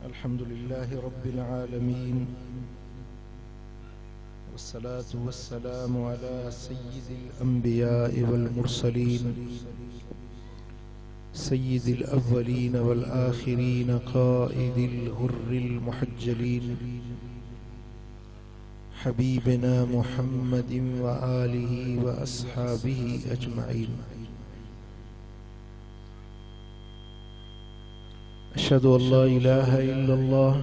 अल्हम्दुलिल्लाहि रब्बिल आलमीन वस्सलातु वस्सलामु अला सय्यिदिल अंबिया'i वल मुरसलीन सय्यिदिल अव्वलीन वल आखिरीन क़ाइदिल हुर्रिल मुहज्जलीन हबीबिना मुहम्मदिन व आलिहि व अस्हाबिहि अजमईन। अशहदु अल्ला इलाहा इल्लल्लाह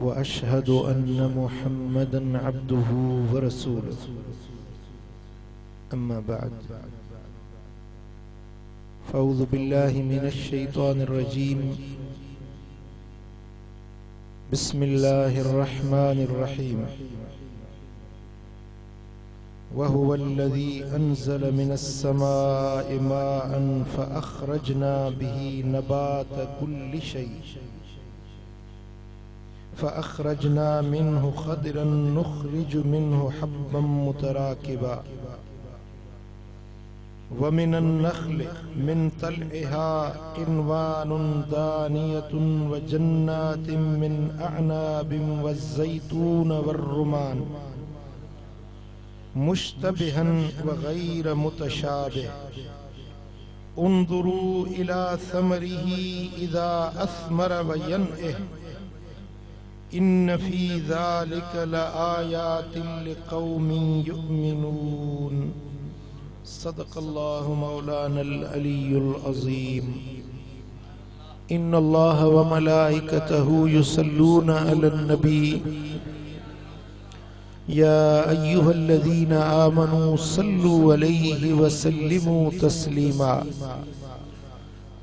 व अशहदु अन्न मुहम्मदन अब्दुहु व रसूलुहु। अम्मा बअद, फ़अऊज़ु बिल्लाहि मिनश शैतानिर रजीम। बिस्मिल्लाहिर रहमानिर रहीम। वहुवल्लज़ी अंज़ल मिनस समाइ माअन फ़अख़रजना बिही नबात कुल्लि शै फ़अख़रजना मिन्हु ख़दिरन नुख़रिजु मिन्हु हब्बन मुतराकिबा व मिनन नख़्लि मिन तलइहा क़िनवानुन दानियतुन व जन्नातिन मिन अअनाबिन व ज़ैतून वर्रुमान मुश्तबिहन व गैर मुतशाबिह उन्ज़ुरू इला समरिही इज़ा अस्मर व यनइह इन्न फ़ी ज़ालिक लआयातिन लिक़ौमिन युमिनून। सदक़ल्लाहु मौलानल अलीयुल अज़ीम। इन्नल्लाह व मलाइकतहु युसल्लूना अलन नबी या अय्युहल्लज़ीना आमनू सल्लु अलैहि व सल्लिमू तस्लीमा।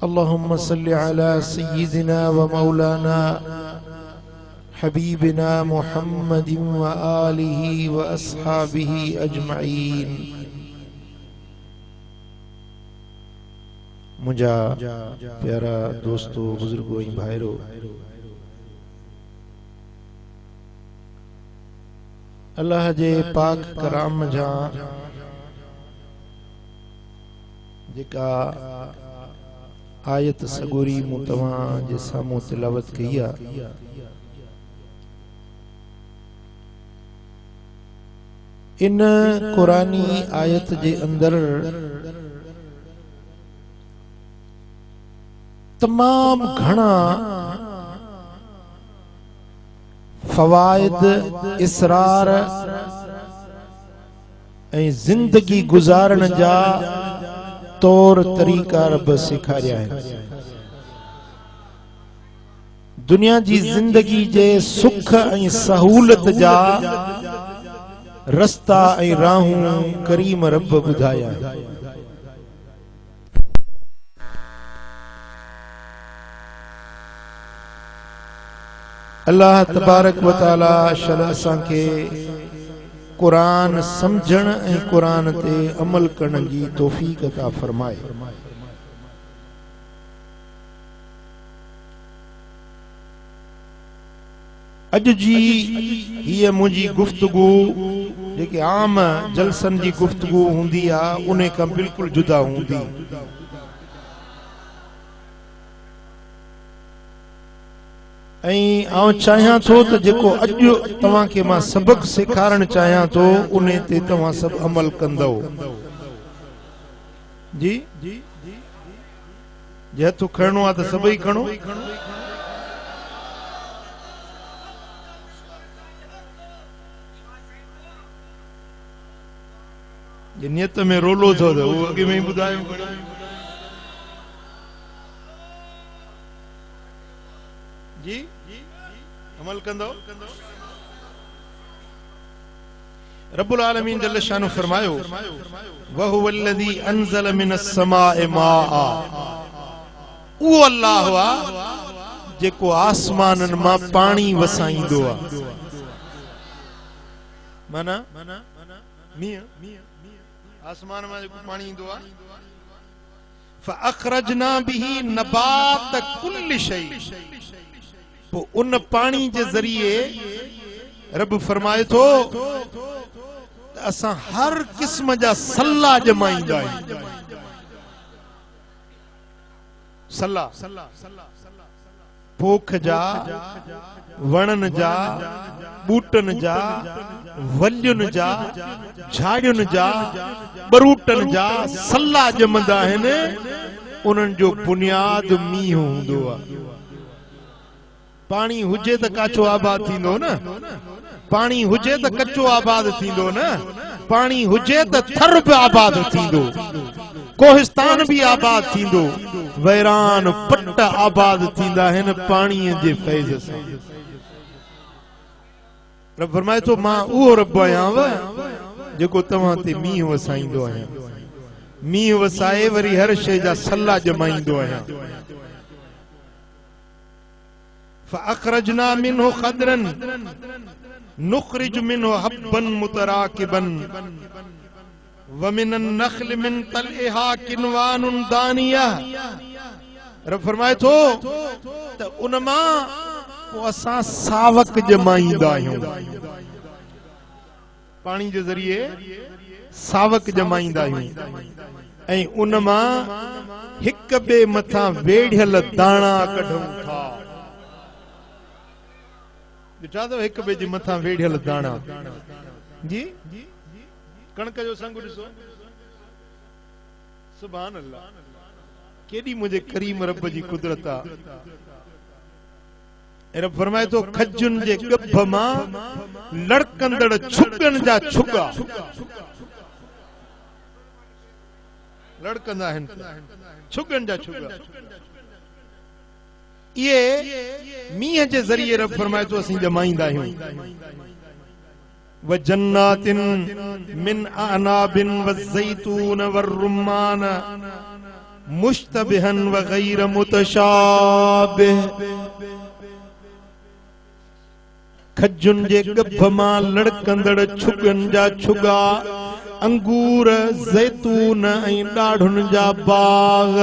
अल्लाहुम्मा सल्लि अला सय्यिदिना व मौलाना हबीबिना मुहम्मदिन व आलिहि व अस्हाबिहि अजमईन। मुझा प्यारा दोस्तों, बुजुर्गों ऐं भाइरो, अल्लाह जे पाक कराम जा जेका आयत सगोरी मूं तव्हां जे साम्हूं तिलावत कई आहे, इन कुरानी आयत जे अंदर तमाम घणा फवाइद, इसरार ऐं जिंदगी गुजारण जा तौर तरीक़ा रब सेखारिया आहिनि। दुनिया जी जिंदगी जे सुख ऐं सहूलत जा रस्ता ऐं राहूं करीम रब ॿुधाया आहिनि। अल्लाह तबारक व तआला शल असांखे कुरान समझण ऐं कुरान ते अमल करण जी तौफीक अता फरमाए। अज जी हीअ मुंहिंजी गुफ्तगू जेके आम जलसन जी गुफ्तगू हूंदी आहे उन खां बिल्कुलु जुदा हूंदी। ऐं आउं चाहियां थो त जेको अॼु तव्हांखे मां सबक सेखारण चाहियां थो उन ते तव्हां सभु अमल कंदव। जी जे हथ खणणो आहे त सभई खणो। जे नियत में रोलो थो त उहो अॻे में ई ॿुधायो। जी अमल कंदो। रब्बुल आलमीन जल्ल शानु फरमायो, वहुवल्लज़ी अंज़ल मिनस समाइ माआ। उहो अल्लाह आहे जेको आसमाननि मां पाणी वसाईंदो आहे। माना मींहुं आसमान मां जेको पाणी ईंदो आहे। फ़अख़रजना बिही नबात कुल्लि शै। उन पानी जे जरिए रब फरमाए थो असां हर किस्म जा सल्ला जमाईंदा आहियूं। सला पोख जा वणन जा बूटन जा वल्युन जा झाड़ियुन जा बरूटन जा सला जमंदा आहिनि उन्हनि जो बुनियाद मींहुं हूंदो आहे पाणी हुजे त काचो आबाद थींदो न पाणी हुजे त कच्चो आबाद थींदो न पाणी हुजे त थर बि आबाद थींदो कोहिस्तान भी आबाद थींदो वैरान पट आबाद थींदा आहिनि पाणीअ जे फैज़ सां रब फरमाए थो मां उहो रब आहियां जेको तव्हां ते मींहुं वसाईंदो आहियां मींहुं वसाए वरी हर शइ जा सला ॼमाईंदो आहियां فأخرجنا منه خضرا نخرج منه حبا متراكبا ومن النخل من طلعها كنوان دانية رب فرمائے تو انما اساں ساوک جمائیندا آहियूं पाणी जे ज़रिए सावक जमाईंदा आहियूं ऐं उन मां हिक ॿिए मथां वेढ़ियल दाणा कढूं था ॾिठा अथव हिक ॿिए जे मथां वेढ़ियल दाणा जी कणक जो संग ॾिसो सुभान अल्लाह केॾी मुंहिंजे करीम रब जी कुदरत आहे रब फरमाए थो खजुन जे गभ मां लड़कंदड़ छुगन जा छुगा लड़कंदा आहिनि छुगन जा छुगा ये मींहं जे ज़रिए रब फरमाए थो असीं जमाईंदा आहियूं वजन्नातिन मिन अनाबिन वज़ैतून वरुम्मान मुश्तबिहन वगैर मुतशाबिह खजुन जे गभ मां लड़कंदड़ छुगन जा छुगा अंगूर ज़ैतून ऐं ॾाढ़ुनि जा बाग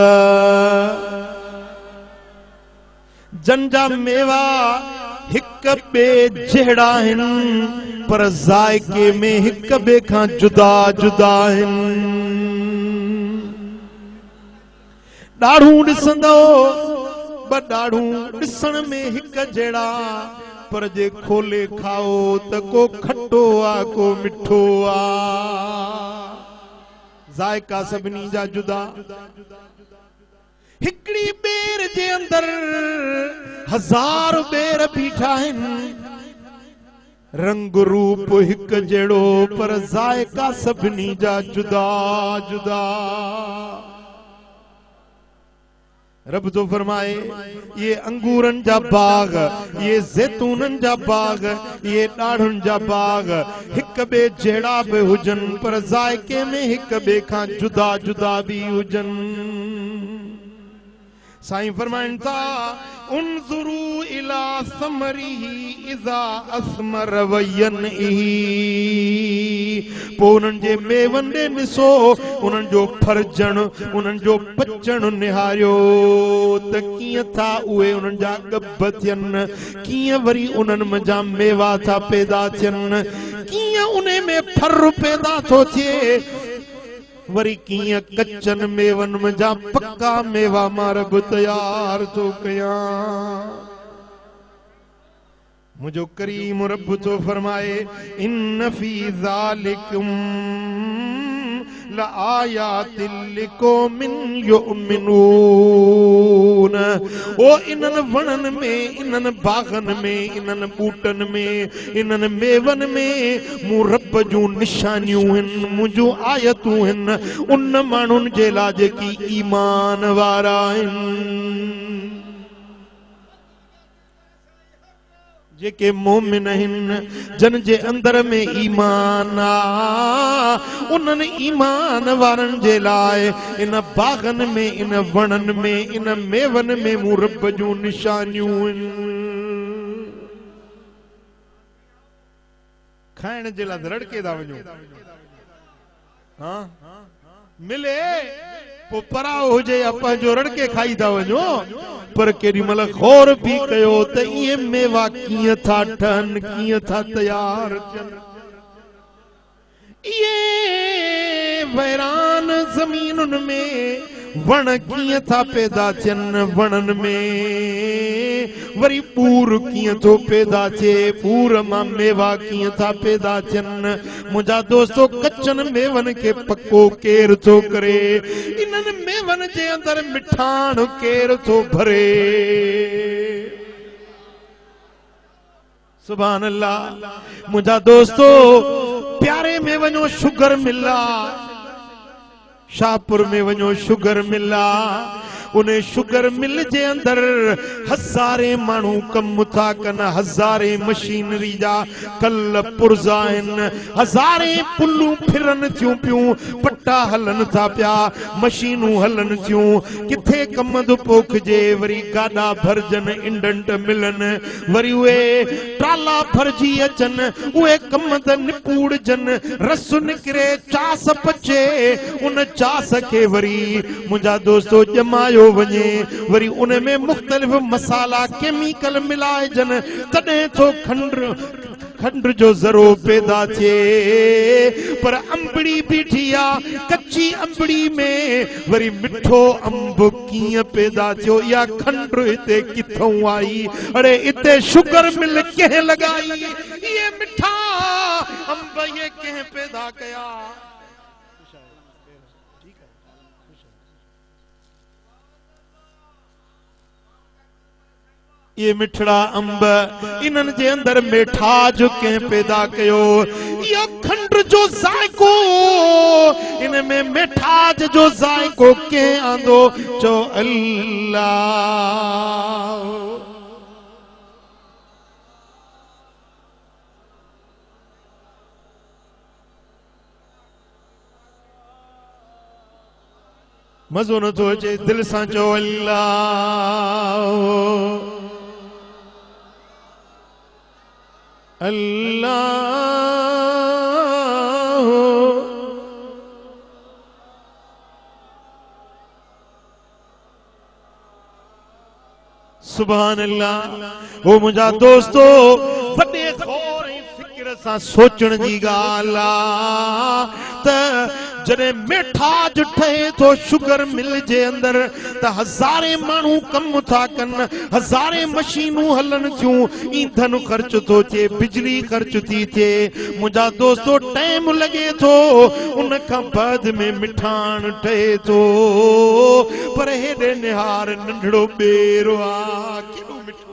जन जा मेवा हिक ॿिए जहिड़ा आहिनि पर ज़ाइके में हिक ॿिए खां जुदा जुदा आहिनि ॾाढ़ूं ॾिसंदो ॿ ॾाढ़ूं ॾिसण में हिक जहिड़ा पर जे खोले खाओ त को खट्टो आ को मिठो आ ज़ाइका सभिनी जा जुदा हिकड़ी बेर जे अंदर हजार बेर बीठा आहिनि रंग रूप हिक जहिड़ो पर ज़ाइका सभिनी जा जुदा जुदा रब तो फरमाए ये अंगूरन जा बाग ये ज़ैतूनन जा बाग ये ॾाढ़ुनि जा बाग हिक ॿिए जहिड़ा बि हुजन पर ज़ाइके में हिक ॿिए खां जुदा जुदा भी हुजन साईं फरमाइनि था उन्ज़ुरू इला समरिही इज़ा अस्मर वयनही पोइ उन्हनि जे मेवनि ॾे ॾिसो उन्हनि जो फरजण उन्हनि जो पचण निहारियो त कीअं था उहे उन्हनि जा गभ थियनि कीअं वरी उन्हनि मंझा मेवा था पैदा थियनि कीअं उन में फर पैदा थो थिए वरी कीअं कच्चन मेवन मंझा पक्का मेवा मां रब तयार थो कयां मुझो करीम रब तो फरमाए इन फी ज़ालिकुम लआयातिल लिक़ौमिन युमिनून ओ इन्हनि वणनि में इन्हनि बागनि में इन्हनि बूटन में इन्हनि मेवन में मूं रब जूं निशानियूं आहिनि मुंहिंजूं आयतूं आहिनि उन माण्हुनि जे लाइ जेकी ईमान वारा आहिनि जेके मोमिन आहिनि जन जे अंदर में ईमान आ उन्हनि ईमान वारनि जे लाइ इन बागनि में इन वणनि में इन मेवन में मूं रब जूं निशानियूं आहिनि खाइण जे लाइ रड़के था वञो हाँ मिले पोइ पराओ हुजे या पंहिंजो रड़के खाई था वञो पर केॾी महिल गौर भी कयो त इहे मेवा कीअं था ठहनि कीअं था तयार थियनि इहे वैरान ज़मीनुनि में वण कीअं था पैदा थियनि, वणनि में वरी पूर कीअं थो पैदा थिए, पूर मां मेवा कीअं था पैदा थियनि। मुंहिंजा दोस्तो कचनि मेवनि खे पको केर थो करे, इन्हनि मेवनि जे अंदरि मिठाण केर थो भरे। सुभान अल्लाह। मुंहिंजा दोस्तो प्यारे में वञो शुगर मिला, शाहपुर में वञो शुगर मिला, उन शुगर मिल जे अंदर हज़ारे माण्हू कम था कनि, हज़ारे मशीनरी जा कल पुर्जा आहिनि, हज़ारे पुलूं फिरनि थियूं पियूं, पट्टा हलनि था पिया, मशीनूं हलनि थियूं। किथे कम थो पोखिजे, वरी गाॾा भरजनि, इंडंट मिलनि, वरी उहे ट्राला भरजी अचनि, उहे कम त निपूड़जनि, रस निकिरे, चास पचे, उन चास खे वरी मुंहिंजा दोस्तो ॼमायो वञे, वरी उन में मुख़्तलिफ़ मसाला केमिकल मिलाइजनि, तॾहिं तो खंड जो ज़रो पैदा थिए। पर अंबड़ी बीठी आ, कच्ची अंबड़ी में वरी मिठो अंब कीअं पैदा थियो, या खंड हिते किथों आई? अरे इते शुगर मिल कंहिं लॻाई, ये मिठा अंब ये कंहिं पैदा कया? ये मिठड़ा अंब, इन्हनि जे अंदर मिठाज कंहिं पैदा कयो? यो खंड जो जायको, इन में मिठाज जो जायको कंहिं आंदो? चो अल्लाह। मज़ो नथो अचे, दिल सां चो अल्लाह अल्लाह। सुभान अल्लाह। ओ मुंहिंजा दोस्तो, वॾे गौर ऐं फिक्र सां सोचण जी ॻाल्हि आहे त जॾहिं मिठाज ठहे थो शुगर मिल जे अंदर, त हज़ारे माण्हू कम था कनि, हज़ारे मशीनूं हलनि थियूं, ईंधन ख़र्च थो थिए, बिजली ख़र्च थी थिए। मुंहिंजा दोस्तो टाइम लॻे थो, उन खां बाद में मिठाण ठहे थो, पर हेॾे निहार नंढड़ो ॿेरो आहे, केॾो मिठो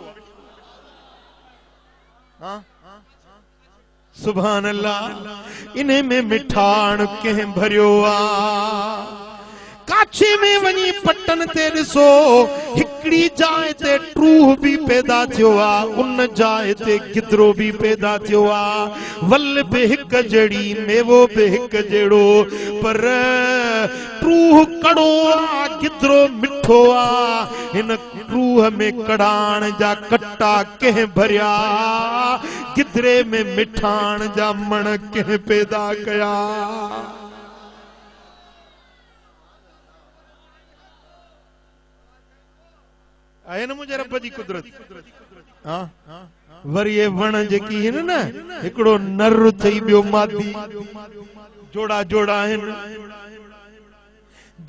आहे। सुभान अल्लाह। इन्हे में मिठाण कंहिं भरियो आ। काछे में वनी पटन ते ॾिसो, हिकड़ी जाइ ते ट्रूह भी पैदा थियो आ, उन जाइ ते गिदरो भी पैदा थियो आ। वल भी हिक जड़ी, मेवो भी हिक जड़ो, पर ट्रूह कड़ो आ, गिदरो मिठो आ। हिन ट्रूह में कड़ाण जा कट्टा कंहिं भरिया, गिदरे में मिठाण जा मण कंहिं पैदा कया। आहे न मुंहिंजे रब जी कुदरत। वरी ये वण जेकी आहिनि न, हिकिड़ो नर थई ॿियो मादी, जोड़ा जोड़ा आहिनि।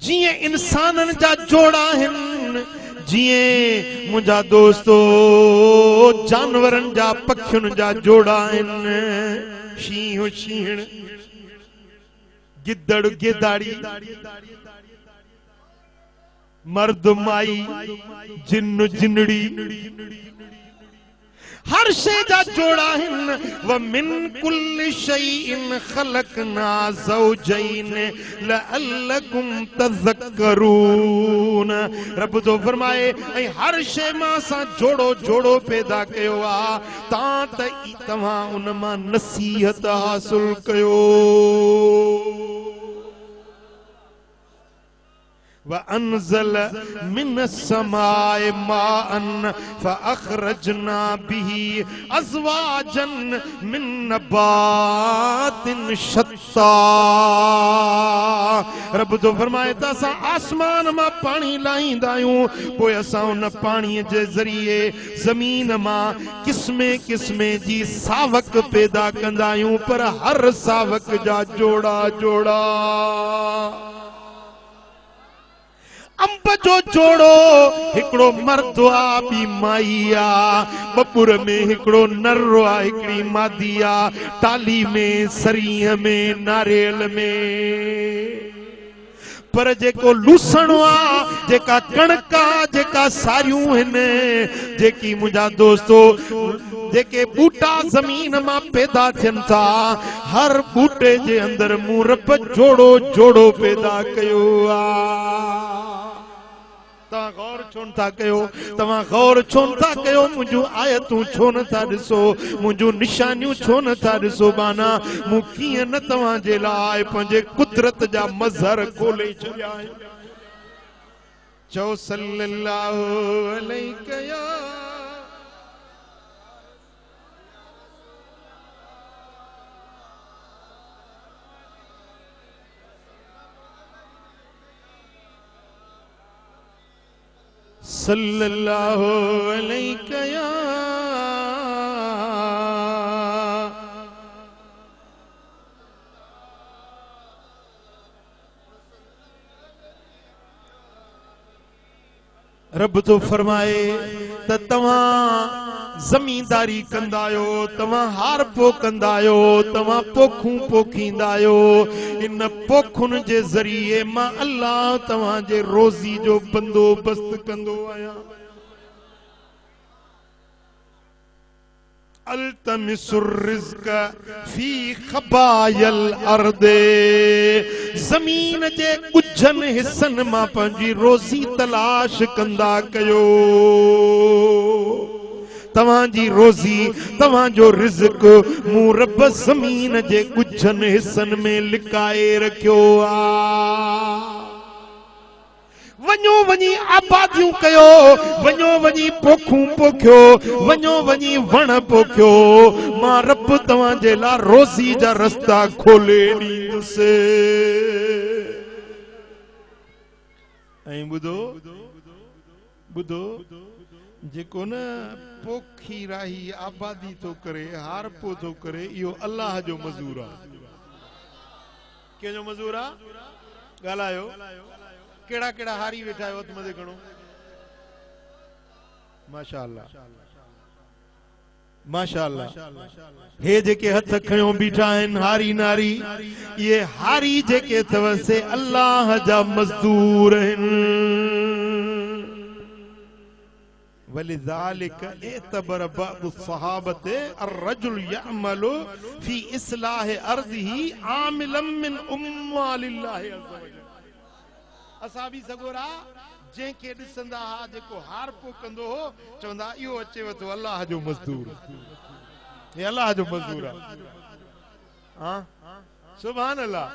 जीअं इंसाननि जा जोड़ा आहिनि, जीअं मुंहिंजा दोस्तो जानवरनि जा, पखियुनि जा जोड़ा आहिनि। शींहुं शींहण, गिदड़ गिदाड़ी, मर्द माई, जिन्न जिनड़ी, हर शे जा जोड़ा आहिनि। व मिन कुल्लि शैइन खलकना ज़ौजैन लअल्लकुम तज़क्करून। रब तो फरमाए, ऐं हर शे मां असां जोड़ो जोड़ो पैदा कयो आ, तां त तव्हां उन मां नसीहत हासिल कयो। वअन्ज़ल मिनस्समाए माअन फअख़रजना बिही अज़वाजन मिन नबातिन शत्ता। रब तो फरमाए त असां आसमान मां पानी लाहींदा आहियूं, पोइ असां उन पाणीअ जे ज़रिए ज़मीन मां किस्मे किस्मे जी सावक पैदा कंदा आहियूं, पर हर सावक जा जोड़ा जोड़ा। अंब जो जोड़ो हिकड़ो मर्द आ बी माई आ बपुर में हिकड़ो नर आ हिकड़ी मादी आ टाली में सरीह में नारियल में पर जेको लूसण आ जेका कणका जेका सारियूं हिन जेकी मुंहिंजा दोस्तो जेके बूटा जमीन मां पैदा थियन था हर बूटे जे अंदर मूं रब जोड़ो जोड़ो पैदा कयो आ तव्हां गौर छोन था कयो तव्हां गौर छोन था कयो मुंहिंजूं आयतूं छो नथा ॾिसो मुंहिंजूं निशानियूं छो नथा ॾिसो बाना मूं कीअं न तव्हां जे लाइ पंहिंजे कुदरत जा मज़हर खोले छॾिया आहिनि चओ सल्लल्लाहु अलैहि या सल्लल्लाहु अलैहि या रब तो फरमाए त तव्हां ज़मींदारी कंदा आहियो तव्हां हार पो कंदा आहियो तव्हां पोखूं पोखींदा आहियो इन पोखुनि जे ज़रिए मां अल्लाह तव्हां जे रोज़ी जो बंदोबस्त कंदो आहियां अल्तमिसुर रिज़्क़ फी खबायल अर्दे ज़मीन जे कुझन हिस्सनि मां पंहिंजी रोज़ी तलाश कंदा कयो तव्हांजी रोज़ी तव्हांजो रिज़्क़ मूं रब ज़मीन जे कुझन हिस्सनि में लिकाए रखियो आ वञो वञी आबादियूं कयो वञो वञी पोखूं पोखियो वञो वञी वण पोखियो मां रब तव्हां जे लाइ रोज़ी जा रस्ता खोले ॾींदुसि ऐं ॿुधो ॿुधो जेको न पोखी राही आबादी तो करे हार पो तो करे इहो अल्लाह जो मज़ूर आहे कंहिंजो मज़ूर आहे ॻाल्हायो केड़ा केड़ा हारी वेठा आहियो हथ मथे खणो माशाअल्लाह माशाअल्लाह हे जेके हथ खयो बीठा आहिनि हारी नारी ये हारी जेके अथव से अल्लाह जा मज़दूर आहिनि वलिज़ालिक एतबर बादु सहाबते अर्रजुल यअमलु फी इस्लाह अर्दिही आमिलन मिन उम्मालिल्लाहि अज़्ज़ वजल असां बि सगोरा जंहिंखे ॾिसंदा हा जेको हार पो कंदो हो चवंदा इहो अचेव थो अल्लाह जो मज़दूर हे अल्लाह जो मज़दूर आहे हां सुभान अल्लाह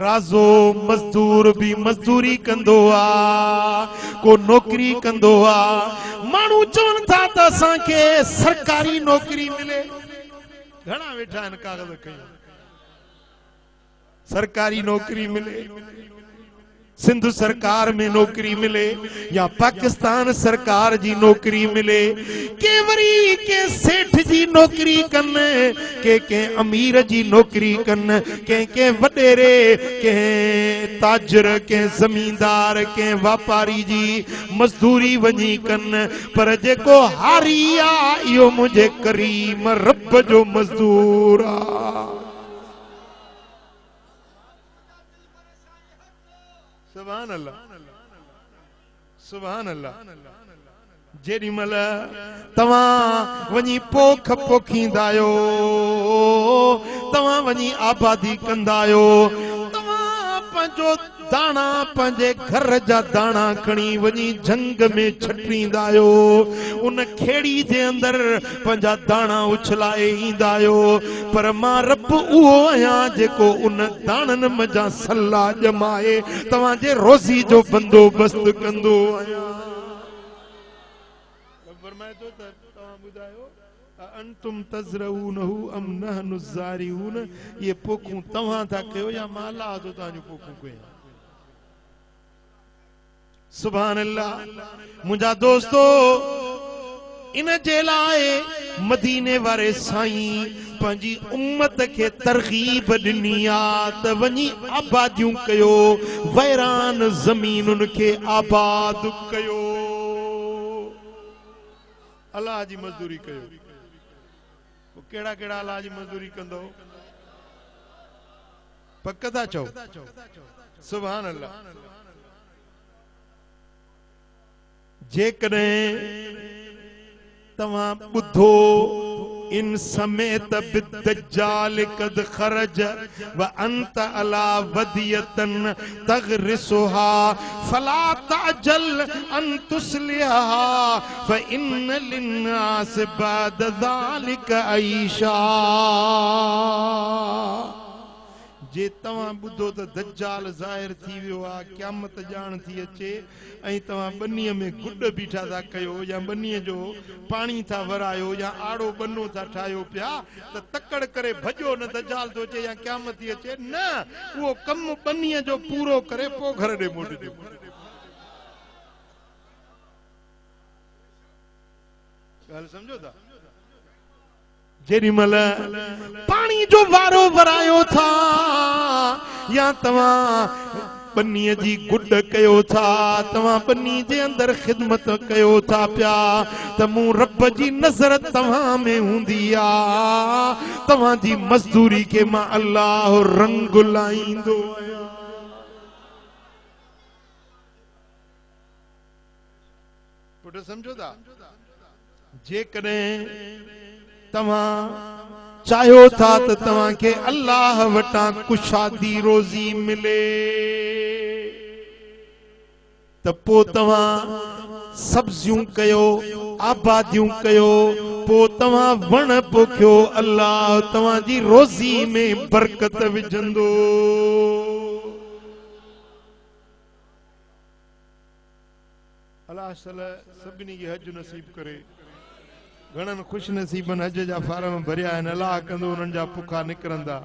राज़ो मज़दूर भी मज़दूरी कंदो आ को नौकरी कंदो आ माण्हू चवनि था त असांखे सरकारी नौकरी मिले घणा वेठा आहिनि कागज़ खणी सरकारी नौकरी मिले सिंध सरकार में नौकरी मिले या पाकिस्तान सरकार जी नौकरी मिले के वरी के सेठ जी नौकरी कन के अमीर जी नौकरी कन के वडेरे के ताजर के जमींदार के व्यापारी जी मजदूरी वनी कन पर जेको हारी आ इहो मुझे करीम रब जो मजदूर आ सुभान अल्लाह सुभान अल्लाह जेडी मल तव्हां वनी पोख पोखींदा आहियो तव्हां वनी आबादी कंदा आहियो तव्हां पंहिंजो दाणा पंहिंजे घर जा दाणा खणी वनी जंग में छटींदा आहियो उन खेड़ी जे अंदर पंहिंजा दाणा उछलाए ईंदा आहियो पर मां रब उहो आहियां जेको उन दाणनि मजा सला ॼमाए तव्हांजे रोज़ी जो बंदोबस्त कंदो आहियां फरमाए थो त तव्हां ॿुधायो अंतुम तज़रऊनहु अम नहनु ज़ारिऊन ये पोखूं तव्हां था कयो या मां अल्लाह थो तव्हांजो पोखूं कयां सुभान अल्लाह मुंहिंजा दोस्तो इन जे लाए मदीने वारे साईं पंजी उम्मत के तरगीब दिनी आ त वनी आबादियों कयो, वैरान जमीनुन के आबाद कयो। अल्लाह जी मजदूरी कयो। केड़ा केड़ा अल्लाह जी मजदूरी कंदो? पक्का था चो? सुभान अल्लाह। जेकॾहिं तव्हां ॿुधो इन समेत बिद्दज्जाल कद खरज व अंत अला वदियतन तगरिसुहा फला ताजल अन तुस्लिहा फइन लिन्नास बाद ज़ालिक आईशा। जे तव्हां ॿुधो त दज्जाल ज़ाहिर थी वियो आहे, क़यामत ॼाण थी अचे ऐं तव्हां बनीअ में गुॾ बीठा था कयो या बनीअ जो पाणी था वरायो या आड़ो बनो था ठाहियो पिया त तकड़ करे भॼो न दज्जाल थो अचे या क़यामत थी अचे। न, उहो कमु बनीअ जो पूरो करे पोइ घर ॾे मोटिजो। ॻाल्हि सम्झो था? जेॾी महिल पाणी जो वारो वरायो था या तव्हां बनीअ जी गुॾ कयो था, तव्हां बनी जे अंदर ख़िदमत कयो था पिया त मूं रब जी नज़र तव्हां में हूंदी आ, तव्हां जी मज़दूरी के मां अल्लाह रंग लाईंदो आहियां। पुट समझो था? जेकॾहिं तव्हां चाहियो था त तव्हां के अल्लाह वटां कुशादी रोज़ी मिले त पोइ तव्हां सब्जियूं कयो, आबादियूं कयो, पोइ तव्हां वण पोखियो, अल्लाह तव्हां जी रोज़ी में बरकत विझंदो। अल्लाह सभिनी खे हज नसीब करे। घणनि खुश नसीबन हज जा फार्म भरिया आहिनि, अल्लाह कंदो उन्हनि जा पुखा निकिरंदा।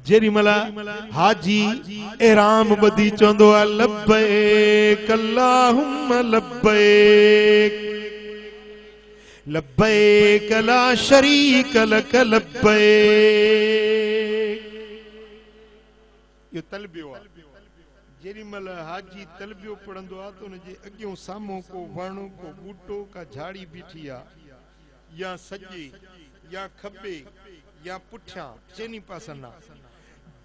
जेॾी महिल हाजी एराम ॿधी चवंदो आहे लब्बैक अल्लाहुम्मा लब्बैक लब्बैक ला शरीक लक लब्बैक, इहो तलबियो आहे। जेॾी महिल हाजी तलबियो पढ़ंदो आहे त उनजे अॻियों साम्हूं को वण, को बूटो, का झाड़ी बीठी आहे या सॼे या खॿे या पुठियां चइनी पासनि आहे।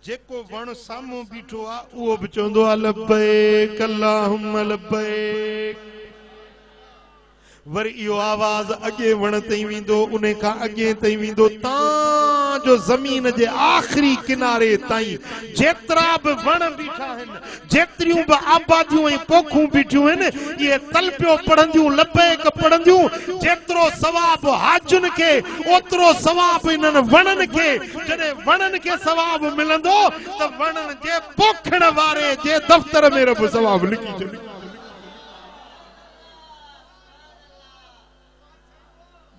जेको वण साम्हूं बीठो आहे उहो बि चवंदो आहे लब्बैक अल्लाहुम्मा लब्बैक। वरी इहो आवाज़ अॻे वण ताईं वेंदो, उन खां अॻे ताईं वेंदो, जो ज़मीन जे आख़िरी किनारे ताईं जेतिरा बि वण बीठा आहिनि, जेतिरियूं बि आबादियूं ऐं पोखूं बीठियूं आहिनि, इहे तलबियो पढ़ंदियूं, लब्बैक पढ़ंदियूं। जेतिरो सवाब हाजुनि खे ओतिरो सवाब इन्हनि वणनि खे। जॾहिं वणनि खे सवाब मिलंदो त वणनि जे पोखण वारे जे दफ़्तर में रब सवाब लिखी छॾींदो।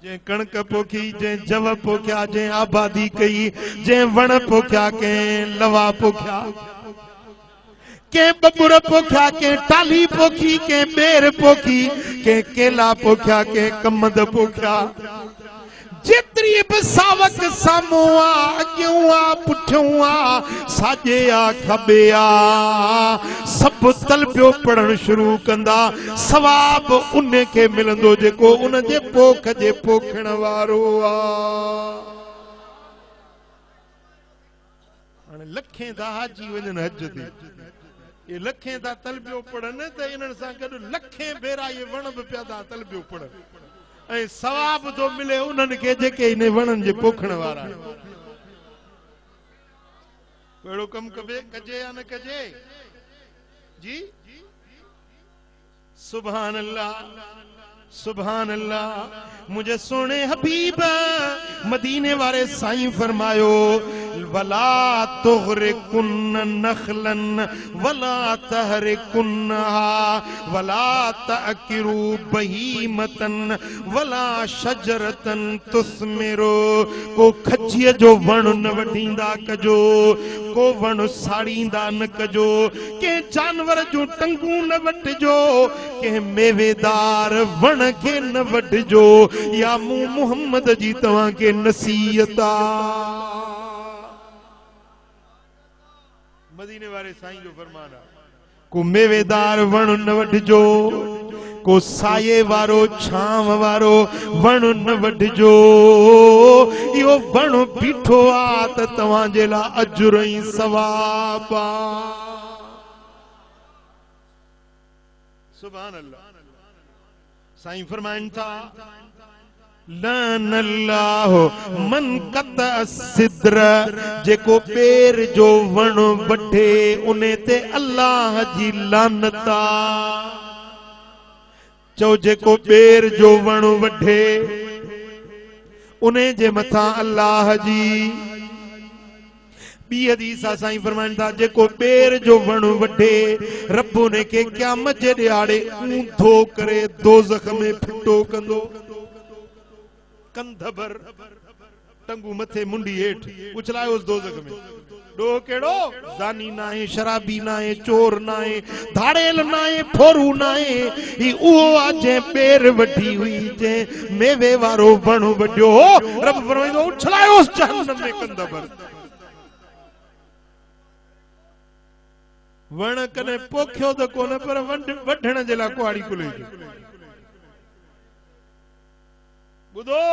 जंहिं कणक पोखी, जंहिं जव पोखिया, जंहिं आबादी कई, जंहिं वण पोखिया, कंहिं लवा पोखिया, कंहिं बबुर पोखिया, कंहिं टाली पोखी, कंहिं बेर पोखी, कंहिं केला पोखिया, कंहिं कमंद पोखिया। जेतिरी बि सावक साम्हूं आ, अॻियों आ, पुठियों आ, साॼे आ, खॿे आ, सभु तलबियो पढ़णु शुरू कंदा। सवाब उन खे मिलंदो जेको उन जे पोख जे पोखण वारो आ। हाणे लखें था हाजी वञनि हज ते, ये लखें था तलबियो पढ़नि त इन्हनि सां गॾु लखें भेरा ये वण बि पिया था तलबियो पढ़नि ऐं सवाब थो मिले उन्हनि खे जेके इन वणनि जे पोखण वारा आहिनि। अहिड़ो कमु कजे या न कजे? जी सुभान अल्लाह, सुभान अल्लाह। मुझे सोने हबीब मदीने वाले साईं फरमायो वला तुग़रिकुन नखलन वला तहरिकुनहा वला तअकिरू बहीमतन वला शजरतन तुस्मिरो। को खजीअ जो वण न वढींदा कजो, को वण साड़ींदा न कजो, के जानवर जो टंगू न वढजो, के मेवेदार वण के न वढजो। या मूं मुहम्मद जी तव्हां के नसीहत आ। मदीने वाले साईं जो फरमान आ, को मेवेदार वण न वढजो, को साये वारो छांव वारो वण न वढजो। इहो वण बीठो आ त तव्हां जे लाइ अजुर ऐं सवाब आ। सुभान अल्लाह। साईं फरमाइनि था लअनल्लाहु मन कत सिद्र, जेको पेर जो वण वढे उन्हे ते अल्लाह जी लानत आ। चो जेको पेर जो वण वढे उन्हे जे मथां अल्लाह जी। बी हदीस आ साईं फरमाइनि था जेको पेर जो वण वढे रब उन्हे खे क़यामत जे ॾियारे ऊंधो करे दोज़ख में फिटो कंदो। कंध भर टंगू मथे मुंडी हेठ उछलायोस दोज़ख में। डो केड़ो ज़ानी नाहे, शराबी नाहे, चोर नाहे, धाड़ेल नाहे, फोरू नाहे। ही उहो आ जंहिं पेर वठी हुई, जंहिं मेवे वारो वण वढियो हो। रब फरमाईंदो उछलायोस जहन्नम में कंध भर। वण कने पोखियो त कोन, पर वढण जे लाइ कुआड़ी खुले। ॿुधो,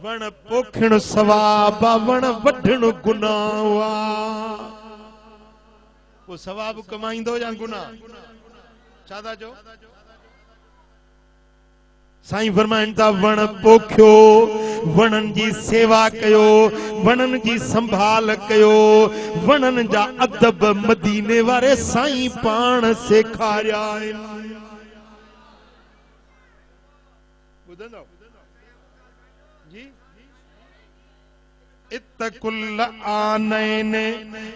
वण पोखण सवाब आ, वण वढण गुनाह आ। वो सवाब कमाईंदो या गुनाह? छा था चओ? साईं फरमाइनि था वण पोखियो, वणनि जी सेवा कयो, वणनि जी संभाल कयो। वणनि जा अदब मदीने वारे साईं पाण सेखारिया आहिनि। ॿुधंदव जी? इत्तकुल आनैन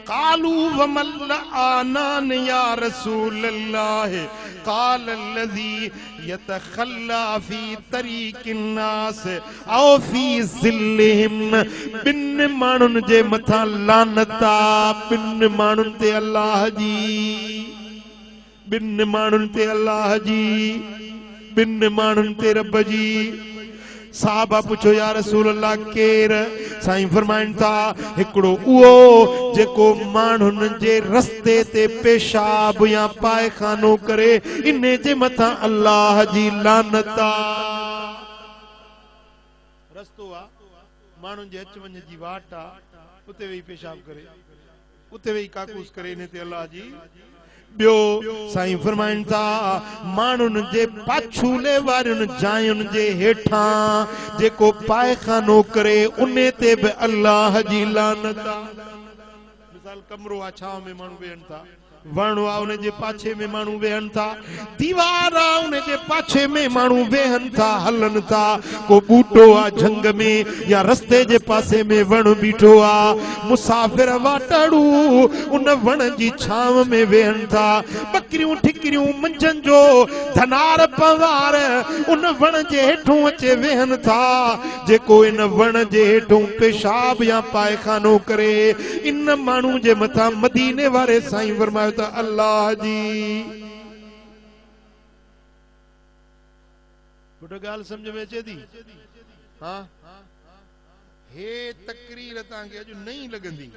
कालू वमल आनान या रसूल अल्लाह काल लज़ी यतखल्ला फी तरीक़िन नास औ फी ज़िल्लिहिम। बिन माण्हुनि जे मथां लानत आ, बिन माण्हुनि ते अल्लाह जी, बिन माण्हुनि ते अल्लाह जी, बिन माण्हुनि ते रब जी। साहबा पुछो या रसूल अल्लाह केर? साईं फरमाइनि था हिकिड़ो उहो जेको माण्हुनि जे रस्ते ते पेशाब या पायखानो करे, इन जे मथां अल्लाह जी लानत आ। रस्तो आ, माण्हुनि जे अच वञ जी वाट आ, उते वेही पेशाब करे, उते वेही काकूस करे, इन ते अल्लाह जी। ॿियो साईं फरमाइनि था माण्हुनि जे पाछूले वारियुनि जायुनि जे हेठां जेको पायखानो करे उन ते बि अल्लाह जी लानत आ। मिसाल कमरो आ, छांव में माण्हू वेहनि था, वण आ उन जे पाछे में माण्हू वेहनि था, दीवार आ उन जे पाछे में माण्हू वेहनि था, हलनि था। को बूटो आ झंग में या रस्ते जे पासे में वण बीठो आ, मुसाफ़िर वाटड़ू उन वण जी छांव में वेहनि था। बकरियूं ठिकरियूं मंझंदि जो धनार पवार उन वण जे हेठों अचे वेहनि था। जेको इन वण जे हेठों पेशाब या पायखानो करे, इन माण्हू जे मथां मदीने वारे साईं फरमायो त अल्लाह जी। पुट ॻाल्हि सम्झ में अचे थी? हाँ, हे तकरीर तव्हांखे अॼु नहीं लॻंदी,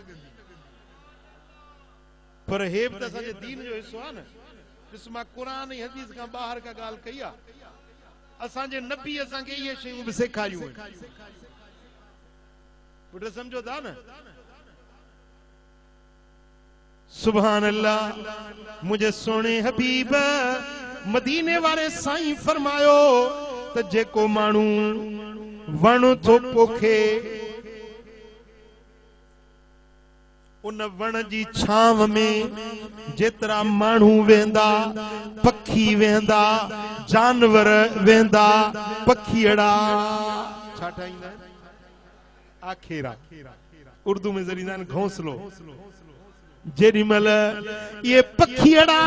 पर हे बि त असांजे दीन जो हिस्सो आहे न। ॾिस, मां क़ुर ऐं हदीस खां ॿाहिरि का ॻाल्हि कई आहे। असांजे नबी असांखे इहे शयूं बि सेखारियूं आहिनि। पुट सम्झो था न? सुभान अल्लाह। मुझे सोने हबीब मदीने वारे साईं फरमायो त जेको माण्हू वण थो पोखे, उन वण जी छांव में जेतिरा माण्हू वेंदा, पखी वेंदा, जानवर वेंदा, पखीअड़ा छा ठाहींदा आहिनि? आखेरा। उर्दू में जरीदान घोंसलो जेडीमल ये पखियड़ा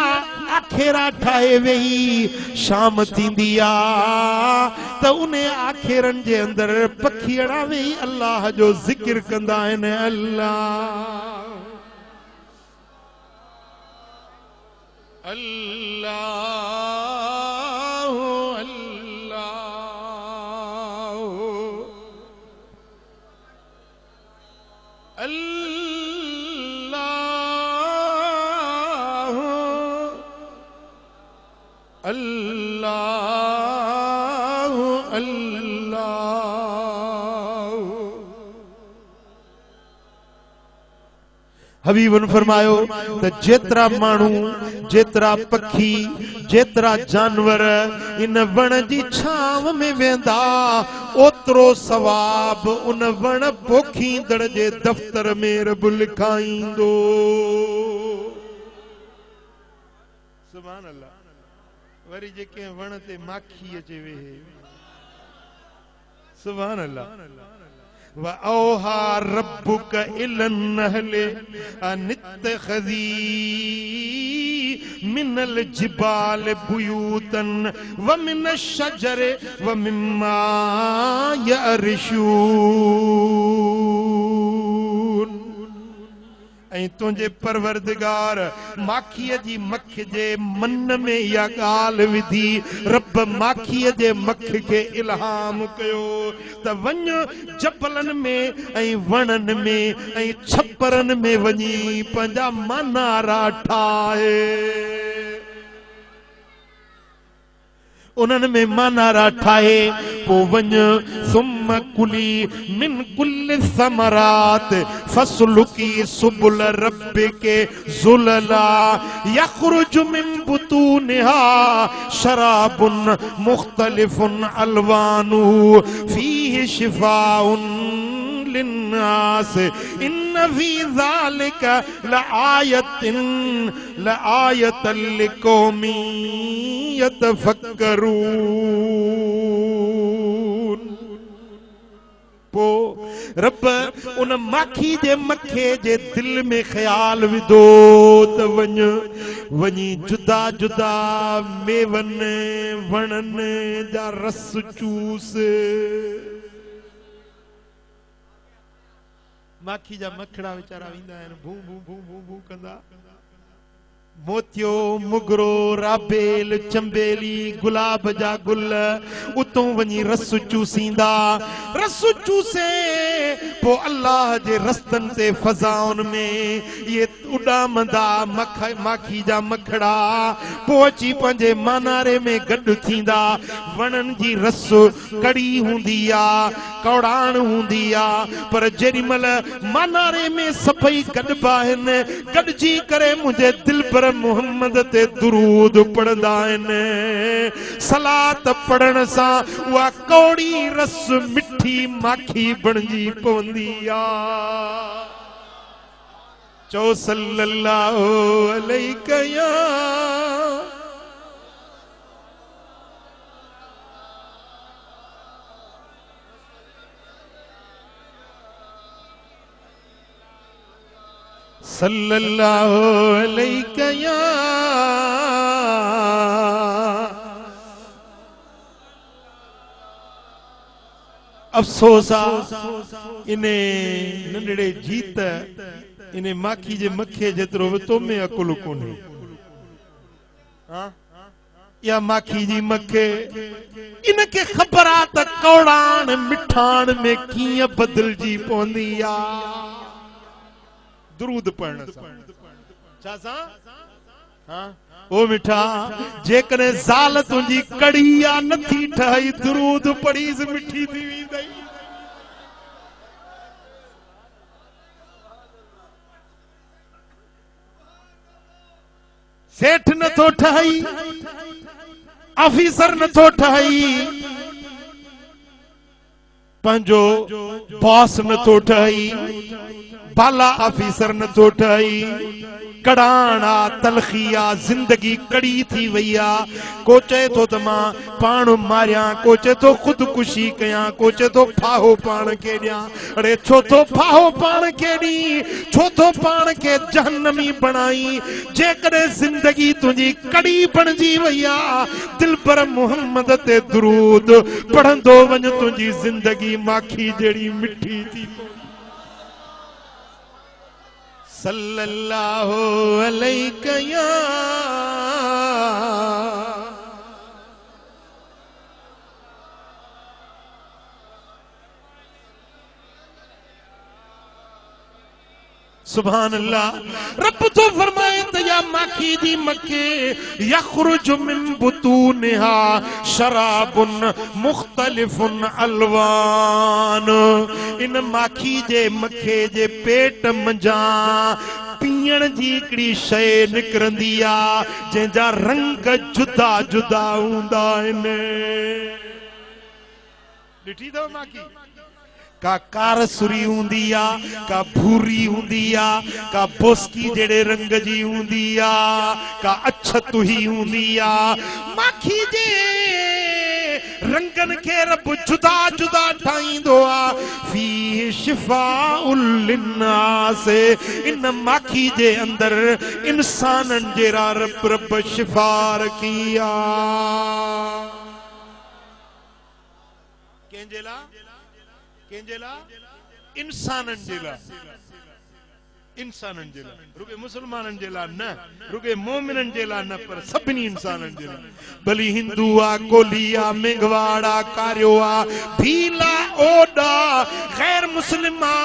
आखेरा ठाए वेही शाम थींदी आ त उन्हें आखेरन जे अंदर पखियड़ा वेही अल्लाह जो जिक्र कंदा आहिनि अल्लाह अल्लाह अल्लाह अल्लाह हबीबन फरमायो त जेतरा मानू जेतरा पखी जेतरा जानवर इन वण जी छाव में वेंदा ओतरो सवाब उन वण पोखींदड़ जे दफ्तर में रब लिखाईंदो सुभान अल्लाह वरी जेके वण ते माखी अचे वेहे सुभान अल्लाह व औहा रब्बुक इलन नहले अनित्तखज़ी मिनल जिबाल बुयूतन व मिनश शजर व मिम्मा यअरिशून ऐं तुंहिंजे परवरदिगार माखीअ जी मख जे मन में इहा ॻाल्हि विधी रब माखीअ जे मख खे इल्हाम कयो त वञ जबलनि में ऐं वणनि में ऐं छपरनि में वञी पंहिंजा मानारा ठाहे उन्हनि में मानारा ठाहे पोइ वञ सुम कुली मिन कुल समरात फसलुकी सुबुल रब्बिके ज़ुलला यख़रुज मिन बुतूनिहा शराबुन मुख्तलिफुन अलवानु फीहि शिफाउन लिन्नास इन्न फी ज़ालिका लआयतन लिकौमिन यतफक्करून पो रब उन माखी जे मखे जे दिल में ख्याल विधो त वञी जुदा जुदा मेवन वणन जा रस चूस माखी जा मखड़ा वीचारा वेंदा आहिनि भू भू भू भू भू कंदा मोतियो मुगरो राबेल चंबेली गुलाब जा गुल उतों वञी रस चूसींदा रस चूसे पो अल्लाह जे रस्तन ते फज़ाउन में ये उडामंदा माखी जा मखड़ा पो अची पंहिंजे मानारे में गॾु थींदा वणन जी रस कड़ी हूंदी आ कौड़ाण हूंदी आ पर जेॾीमहिल मानारे में सभई गॾिबा आहिनि गॾिजी करे मुंहिंजे दिल पर मोहम्मद ते दुरूद पढ़ंदा आहिनि सलात पढ़ण सां उहा कौड़ी रस मिठी माखी बणजी पवंदी आ चो सल्लल्लाहु अलैहि या सल्लल्लाहु अलैहि या अफसोस इने नंढड़े जीत इने माखी जे मखे जेतिरो तो में अकुल कोन्हे या माखी जी मखे इनके ख़बर आ त कौड़ाण मिठाण में कीअं बदिलजी पवंदी आ दुरूद पढ़ण सां छा सां हां ओ मिठा जेकॾहिं ज़ाल तुंहिंजी कड़ी आ नथी ठही दुरूद पढ़ीस मिठी थी वेंदई सेठ नथो ठही ऑफिसर नथो ठही पंहिंजो बॉस नथो ठही बाला ऑफिसर न तो ठाई कड़ाना तलखिया जिंदगी कड़ी थी वैया कोचे तो तमा पाण मारिया कोचे तो खुदकुशी कया कोचे तो फाहो पाण के दिया अरे छो तो फाहो पाण के दी छो तो पाण के जहन्नमी बनाई जे करे जिंदगी तुझी कड़ी बन जी वैया दिल पर मोहम्मद ते दुरूद पढ़ंदो वञ तुझी जिंदगी माखी जेड़ी मिठी थी सल्लल्लाहु अलैहि या सुभान अल्लाह। रब तो फरमाए तया माखी दी मक्के यखरुज मिन बुतूनिहा शराबुन मुख्तलिफुन अलवान इन माखी जे मक्खे जे पेट मंजा पीण जी हिकड़ी शय निकरंदी आ जंहिंजा रंग जुदा जुदा हूंदा आहिनि ॾिठी अथव माखी का कारसुरी हुंदी आ का भूरी हुंदी आ का बोस्की जेड़े रंग जी हुंदी आ का अछतुही हुंदी आ माखी जे रंगन के रब जुदा जुदा ठाईंदो आ फी शिफाउल लिन्नास इन माखी जे अंदर इंसानन जेरा रब शिफा रखी आ केंजेला केंजेला इंसानन जेला इंसानन जेला रुके मुसलमानन जेला न रुके मोमिनन जेला न पर सभिनी इंसानन जेला भली हिंदू आ कोलिया मेघवाड़ा कार्योआ भीला ओडा गैर मुस्लिमा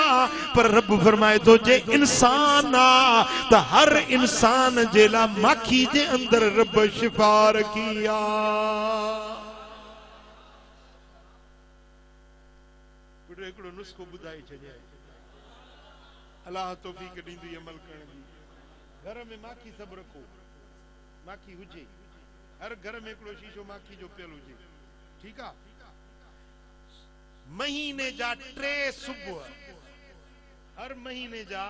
पर रब फरमाए तो जे इंसान आ त हर इंसान जेला माखी जे अंदर रब शिफा रखिया एकड़ो नुस्खो बुधाई छजे अल्लाह तौफीक दींदी अमल करण दी घर में माखी सब रखो माखी हुजे हर घर में एकड़ो शीशो माखी जो पियल हुजे ठीक आ महीने जा 3 सुबह हर महीने जा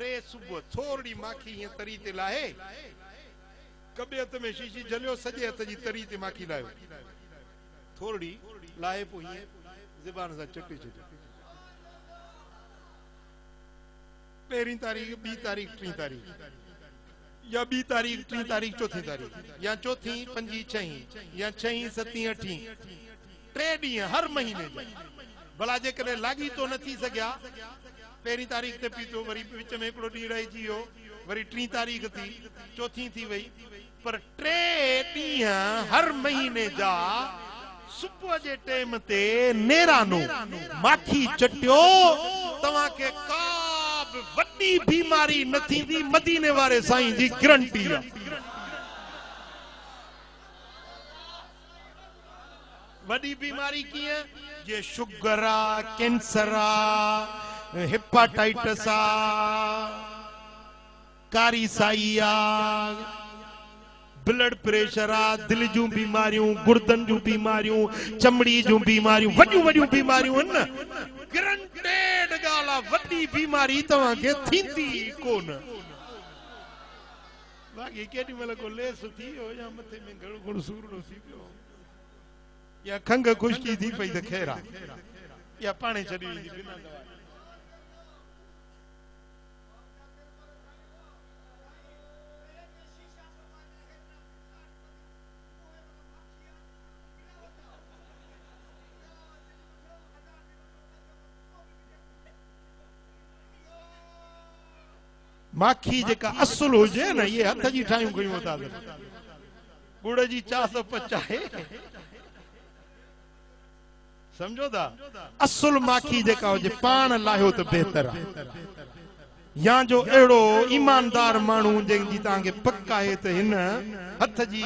3 सुबह थोड़ी माखी ये तरी ते लाहे कबे हथ में शीशी जलियो सजे हथ जी तरी ते माखी लायो थोड़ी लाहे पोई ज़बान से चटी चटी पहली तारीख 2 तारीख 3 तारीख या 2 तारीख 3 तारीख 4 तारीख या 4 5 6 या 6 7 8 3 ॾींहं हर महीने भला जे करे लागी तो न थी सघिया पहली तारीख ते पीतो वरी विच में हिकिड़ो ॾींहुं रहिजी वियो वरी 3 तारीख थी 4 थी वई पर 3 ॾींहं हर महीने जा सुबह जे टाइम ते नेरानो माखी चटियो तवा के का वड्डी बीमारी न थींदी मदीने वारे साईं जी गारंटी है वड्डी बीमारी की है जे शुगर आ कैंसर आ हेपेटाइटिस आ कारी साई आ ब्लड प्रेशर आ दिल जूं बीमारियों गुर्दन जूं बीमारियों चमड़ी जूं बीमारियों वड्डियूं वड्डियूं बीमारियों न ग्रंटेड गाला वड्डी बीमारी तवा के थींदी कोन बाकी केडी मल को लेस थी हो या मथे में गड़ गुड़ सूरनो थी पियो या खंग खुश्की थी पई त खैरा या पानी चढ़ी वेंदी बिना दवा माखी जेका असुल हुजे न ये हथ जी ठायूं कयूं था गुड़ जी चास पचाए समझो था असुल माखी जेका हुजे पान लाहियो तो बेहतर आहे या जो एड़ो ईमानदार मानू जंहिंजी तव्हांखे पक आहे त हिन हथ जी